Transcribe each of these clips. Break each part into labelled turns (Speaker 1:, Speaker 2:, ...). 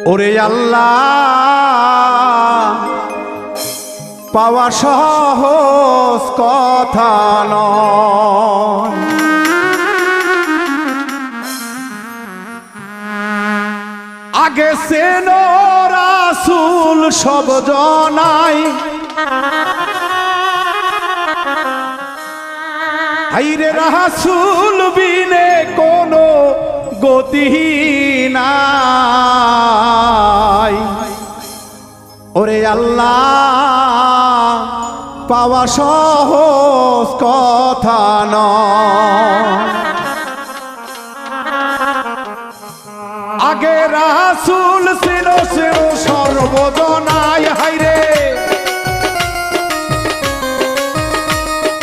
Speaker 1: ওরে আল্লাহ পাওয়া সহজ কথা নয়, আগে চেনো রাসূল সব জনাই, হাইরে রাসূল বিনে কোনো গতি নাই। ওরে আল্লাহ পাওয়া সহজ কথা নয়, আগে রাসূল চিনো চিনো সর্বজনাই, হাইরে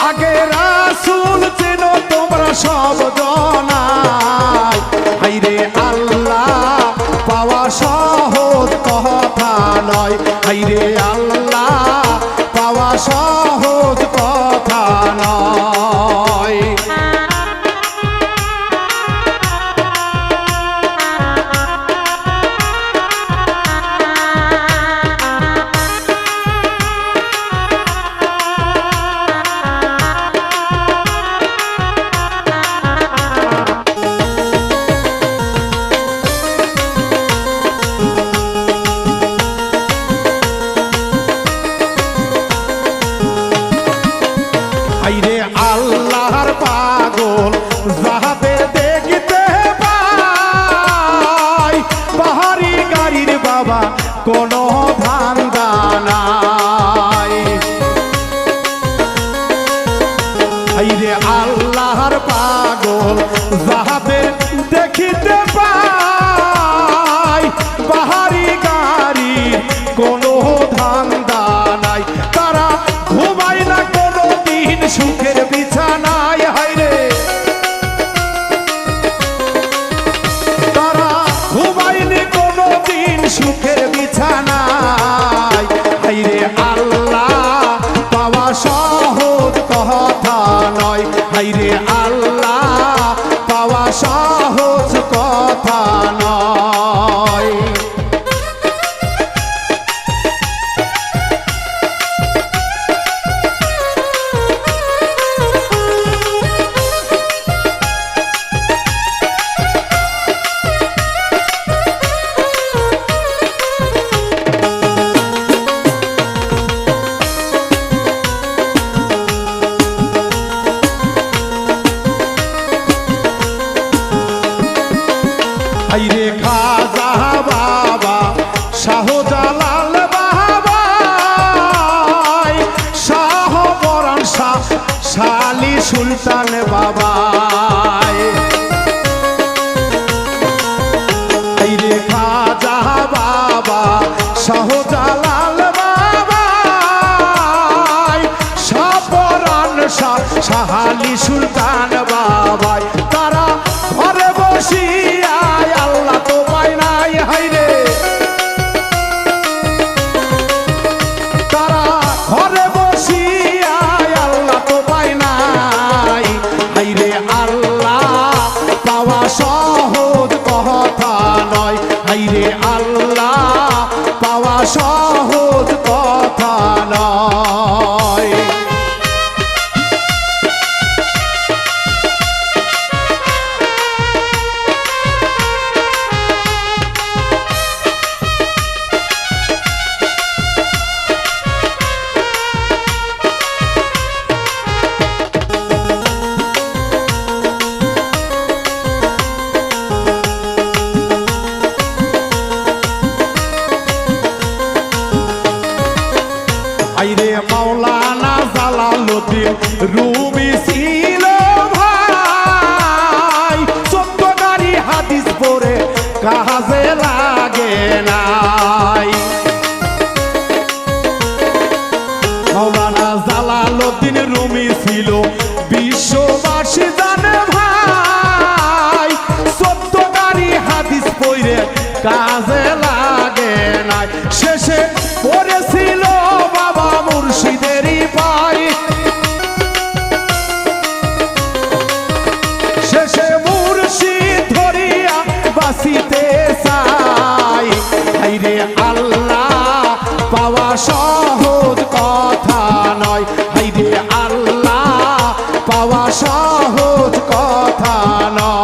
Speaker 1: আগে রাসূল চিনো তোমরা সব জনাই, হাইরে আল্লাহ পাওয়া সহজ কথা নয়, হাইরে আল্লাহ পাওয়া সহজ কথা নয়। হাইরে আল্লাহর পাগল যাহাতে দেখতে পাই, পাহাড়ি গাড়ির বাবা কোনো ধান্দা নাই। হাইরে আল্লাহর পাগল যাহাতে দেখিতে পাই, পাহাড়ি গাড়ির কোনো ধান্দা নাই, তারা ঘুমায় না কোনো দিন সুখের বিছানায়, হাইরে তারা ঘুমায়নি কোনো দিন সুখের বিছানায়, হাইরে আল্লাহ পাওয়া সহজ কথা নয়, হাইরে আল্লাহ পাওয়া সহজ কথা নয়। হাইরে খাজা বাবা শাহজালাল বাবা, শাহ পরাণ শাহ শালি সুলতান বাবা, হাইরে খাজা বাবা শাহজালাল বাবা, শাহ পরাণ শাহ শালি সুলতান বাবা, তারা ঘরে বসিয়া আল্লাহ তো পায় নাই, হাইরে তারা ঘরে বসিয়া আল্লাহ তো পায় নাই, হাইরে আল্লাহ পাওয়া সহজ কথা নয়, হাইরে আল্লাহ পাওয়া সহজ কথা নয়। আইরে মাওলানা জালালউদ্দিন রুমি ছিল ভাই, 14 গাড়ি হাদিস পড়ে কাজে লাগে নাই। মাওলানা জালালউদ্দিন রুমি ছিল বিশ্ববাসী জানে ভাই, 14 গাড়ি হাদিস পড়ে কাজে লাগে নাই, শেষে পড়েছিল বাবা মুর্শিদেরই পাই, শেষে মুর্শিদ ধরিয়া বাঁচিতে চাই, হাইরে আল্লাহ পাওয়া সহজ কথা নয়।